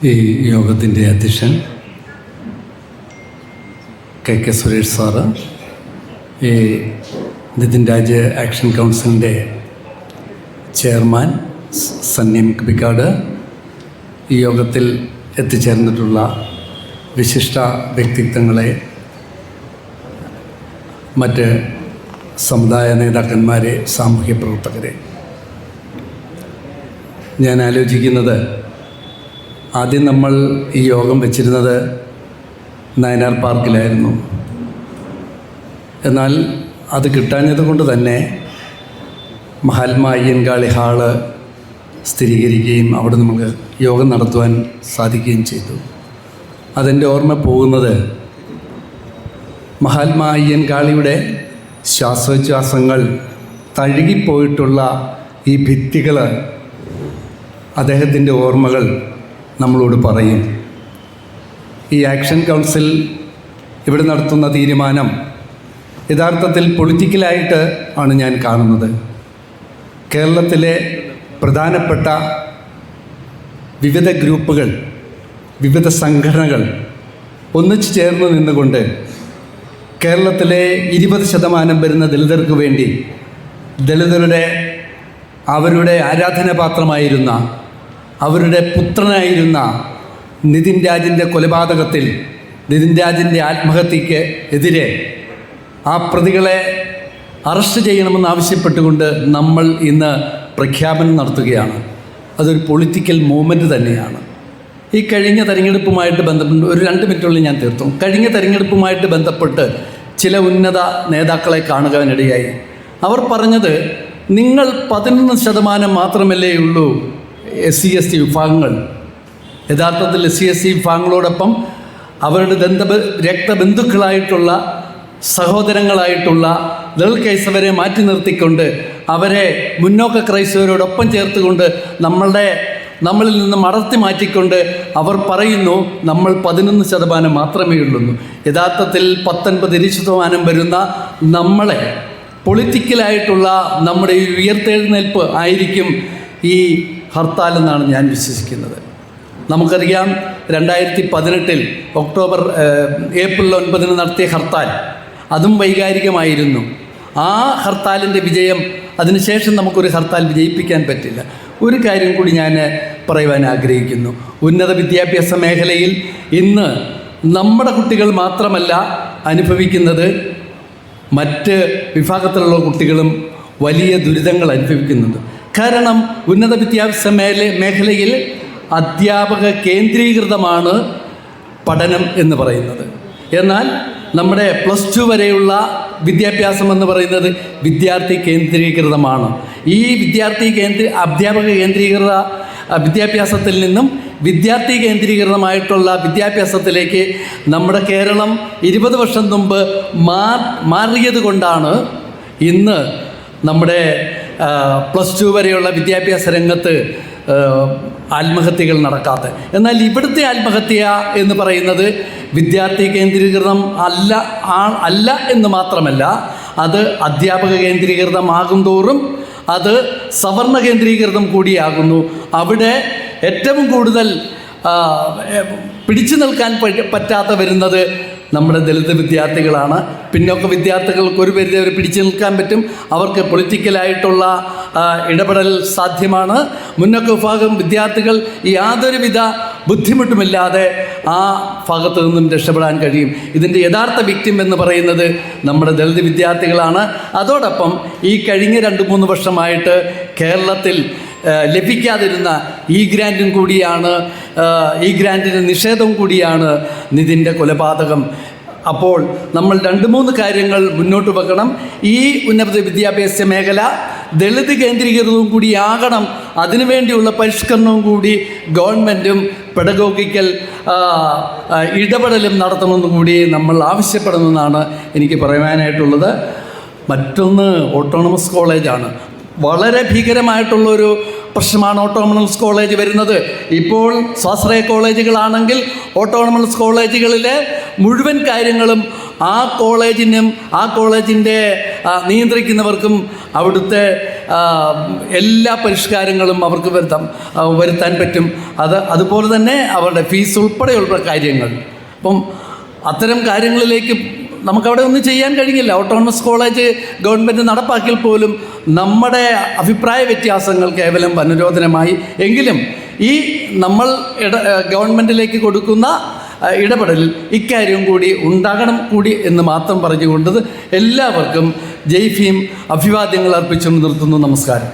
ഈ യോഗത്തിൻ്റെ അധ്യക്ഷൻ കെ സുരേഷ് സാറ്, ഈ നിതിൻ രാജ് ആക്ഷൻ കൗൺസിലിൻ്റെ ചെയർമാൻ സന്യം കിബിക്കാട്, ഈ യോഗത്തിൽ എത്തിച്ചേർന്നിട്ടുള്ള വിശിഷ്ട വ്യക്തിത്വങ്ങളെ, മറ്റ് സമുദായ നേതാക്കന്മാരെ, സാമൂഹ്യ പ്രവർത്തകരെ, ഞാൻ ആലോചിക്കുന്നത്, ആദ്യം നമ്മൾ ഈ യോഗം വെച്ചിരുന്നത് നയനാർ പാർക്കിലായിരുന്നു. എന്നാൽ അത് കിട്ടാഞ്ഞത് കൊണ്ട് തന്നെ മഹാത്മാ അയ്യൻകാളി ഹാള് സ്ഥിരീകരിക്കുകയും അവിടെ നമുക്ക് യോഗം നടത്തുവാൻ സാധിക്കുകയും ചെയ്തു. അതെൻ്റെ ഓർമ്മ പോകുന്നത് മഹാത്മാ അയ്യൻകാളിയുടെ ശ്വാസോച്ഛ്വാസങ്ങൾ തഴുകിപ്പോയിട്ടുള്ള ഈ ഭിത്തികൾ, അദ്ദേഹത്തിൻ്റെ ഓർമ്മകൾ നമ്മളോട് പറയും. ഈ ആക്ഷൻ കൗൺസിൽ ഇവിടെ നടത്തുന്ന തീരുമാനം യഥാർത്ഥത്തിൽ പൊളിറ്റിക്കലായിട്ട് ആണ് ഞാൻ കാണുന്നത്. കേരളത്തിലെ പ്രധാനപ്പെട്ട വിവിധ ഗ്രൂപ്പുകൾ, വിവിധ സംഘടനകൾ ഒന്നിച്ചു ചേർന്ന് നിന്നുകൊണ്ട് കേരളത്തിലെ 20% വരുന്ന ദളിതർക്ക് വേണ്ടി, ദളിതരുടെ അവരുടെ ആരാധനാപാത്രമായിരുന്ന, അവരുടെ പുത്രനായിരുന്ന നിതിൻ രാജിൻ്റെ കൊലപാതകത്തിൽ, നിതിൻ രാജിൻ്റെ ആത്മഹത്യക്ക് എതിരെ ആ പ്രതികളെ അറസ്റ്റ് ചെയ്യണമെന്ന് ആവശ്യപ്പെട്ടുകൊണ്ട് നമ്മൾ ഇന്ന് പ്രഖ്യാപനം നടത്തുകയാണ്. അതൊരു പൊളിറ്റിക്കൽ മൂവ്മെൻറ്റ് തന്നെയാണ്. ഈ കഴിഞ്ഞ തെരഞ്ഞെടുപ്പുമായിട്ട് ബന്ധപ്പെട്ട് ഒരു 2 മിനിറ്റുള്ളിൽ ഞാൻ തീർത്തു. കഴിഞ്ഞ തെരഞ്ഞെടുപ്പുമായിട്ട് ബന്ധപ്പെട്ട് ചില ഉന്നത നേതാക്കളെ കാണുവാനിടയായി. അവർ പറഞ്ഞത്, നിങ്ങൾ 11% മാത്രമല്ലേ ഉള്ളൂ SC/ST വിഭാഗങ്ങൾ. യഥാർത്ഥത്തിൽ SC/ST വിഭാഗങ്ങളോടൊപ്പം അവരുടെ രക്തബന്ധുക്കളായിട്ടുള്ള, സഹോദരങ്ങളായിട്ടുള്ള ദളിത് ക്രൈസ്തവരെ മാറ്റി നിർത്തിക്കൊണ്ട്, അവരെ മുന്നോക്ക ക്രൈസ്തവരോടൊപ്പം ചേർത്തുകൊണ്ട് നമ്മളിൽ നിന്ന് അടർത്തി മാറ്റിക്കൊണ്ട് അവർ പറയുന്നു, നമ്മൾ 11% മാത്രമേ ഉള്ളൂ. യഥാർത്ഥത്തിൽ 19-20% വരുന്ന നമ്മളെ പൊളിറ്റിക്കലായിട്ടുള്ള നമ്മുടെ ഈ ഉയർത്തെഴുന്നേൽപ്പ് ആയിരിക്കും ഈ ഹർത്താൽ എന്നാണ് ഞാൻ വിശ്വസിക്കുന്നത്. നമുക്കറിയാം, 2018 ഏപ്രിൽ 9 നടത്തിയ ഹർത്താൽ, അതും വൈകാരികമായിരുന്നു. ആ ഹർത്താലിൻ്റെ വിജയം, അതിനുശേഷം നമുക്കൊരു ഹർത്താൽ വിജയിപ്പിക്കാൻ പറ്റില്ല. ഒരു കാര്യം കൂടി ഞാൻ പറയുവാൻ ആഗ്രഹിക്കുന്നു. ഉന്നത വിദ്യാഭ്യാസ മേഖലയിൽ ഇന്ന് നമ്മുടെ കുട്ടികൾ മാത്രമല്ല അനുഭവിക്കുന്നത്, മറ്റ് വിഭാഗത്തിലുള്ള കുട്ടികളും വലിയ ദുരിതങ്ങൾ അനുഭവിക്കുന്നുണ്ട്. കാരണം ഉന്നത വിദ്യാഭ്യാസ മേഖലയിൽ അധ്യാപക കേന്ദ്രീകൃതമാണ് പഠനം എന്ന് പറയുന്നത്. എന്നാൽ നമ്മുടെ +2 വരെയുള്ള വിദ്യാഭ്യാസം എന്ന് പറയുന്നത് വിദ്യാർത്ഥി കേന്ദ്രീകൃതമാണ്. ഈ അധ്യാപക കേന്ദ്രീകൃത വിദ്യാഭ്യാസത്തിൽ നിന്നും വിദ്യാർത്ഥി കേന്ദ്രീകൃതമായിട്ടുള്ള വിദ്യാഭ്യാസത്തിലേക്ക് നമ്മുടെ കേരളം 20 വർഷം മുമ്പ് മാറിയത് കൊണ്ടാണ് ഇന്ന് നമ്മുടെ +2 വരെയുള്ള വിദ്യാഭ്യാസ രംഗത്ത് ആത്മഹത്യകൾ നടക്കാത്തത്. എന്നാൽ ഇവിടുത്തെ ആത്മഹത്യ എന്ന് പറയുന്നത് വിദ്യാർത്ഥി കേന്ദ്രീകൃതം അല്ല എന്ന് മാത്രമല്ല, അത് അധ്യാപക കേന്ദ്രീകൃതമാകും തോറും അത് സവർണ കേന്ദ്രീകൃതം കൂടിയാകുന്നു. അവിടെ ഏറ്റവും കൂടുതൽ പിടിച്ചു നിൽക്കാൻ പറ്റാതെ വരുന്നത് നമ്മുടെ ദളിത് വിദ്യാർത്ഥികളാണ്. പിന്നോക്ക വിദ്യാർത്ഥികൾക്ക് ഒരു പരിധി വരെ പിടിച്ചു നിൽക്കാൻ പറ്റും. അവർക്ക് പൊളിറ്റിക്കലായിട്ടുള്ള ഇടപെടൽ സാധ്യമാണ്. മുന്നോക്ക വിഭാഗം വിദ്യാർത്ഥികൾ യാതൊരുവിധ ബുദ്ധിമുട്ടുമില്ലാതെ ആ ഭാഗത്തു നിന്നും രക്ഷപ്പെടാൻ കഴിയും. ഇതിൻ്റെ യഥാർത്ഥ വിക്ടിം എന്ന് പറയുന്നത് നമ്മുടെ ദളിത് വിദ്യാർത്ഥികളാണ്. അതോടൊപ്പം ഈ കഴിഞ്ഞ 2-3 വർഷമായിട്ട് കേരളത്തിൽ ലഭിക്കാതിരുന്ന ഈ ഗ്രാൻറ്റിൻ്റെ നിഷേധം കൂടിയാണ് നിതിൻ്റെ കൊലപാതകം. അപ്പോൾ നമ്മൾ 2-3 കാര്യങ്ങൾ മുന്നോട്ട് വെക്കണം. ഈ ഉന്നത വിദ്യാഭ്യാസ മേഖല ദളിത് കേന്ദ്രീകൃതവും കൂടിയാകണം. അതിനുവേണ്ടിയുള്ള പരിഷ്കരണവും കൂടി ഗവൺമെൻറ്റും പെഡഗോഗിക്കൽ ഇടപെടലും നടത്തണമെന്നും കൂടി നമ്മൾ ആവശ്യപ്പെടുമെന്നാണ് എനിക്ക് പറയാനായിട്ടുള്ളത്. മറ്റൊന്ന് ഓട്ടോണമസ് കോളേജാണ്. വളരെ ഭീകരമായിട്ടുള്ളൊരു പ്രശ്നമാണ് ഓട്ടോണമസ് കോളേജ് വരുന്നത്. ഇപ്പോൾ സ്വാശ്രയ കോളേജുകളാണെങ്കിൽ ഓട്ടോണമസ് കോളേജുകളിലെ മുഴുവൻ കാര്യങ്ങളും ആ കോളേജിൻ്റെ നിയന്ത്രിക്കുന്നവർക്കും അവിടുത്തെ എല്ലാ പരിഷ്കാരങ്ങളും അവർക്ക് വരുത്താൻ പറ്റും. അതുപോലെ തന്നെ അവരുടെ ഫീസ് ഉൾപ്പെടെയുള്ള കാര്യങ്ങൾ. അപ്പം അത്തരം കാര്യങ്ങളിലേക്ക് നമുക്കവിടെ ഒന്നും ചെയ്യാൻ കഴിയില്ല. ഓട്ടോണമസ് കോളേജ് ഗവൺമെൻറ് നടപ്പാക്കിയാൽ പോലും നമ്മുടെ അഭിപ്രായ വ്യത്യാസങ്ങൾ കേവലം അനുരോധനമായി. എങ്കിലും ഈ നമ്മൾ ഗവൺമെൻറ്റിലേക്ക് കൊടുക്കുന്ന ഇടപെടലിൽ ഇക്കാര്യം കൂടി ഉണ്ടാകണം കൂടി എന്ന് മാത്രം പറഞ്ഞുകൊണ്ട് എല്ലാവർക്കും ജയ് ഭീം അഭിവാദ്യങ്ങൾ അർപ്പിച്ചുകൊണ്ട് നിർത്തുന്നു. നമസ്കാരം.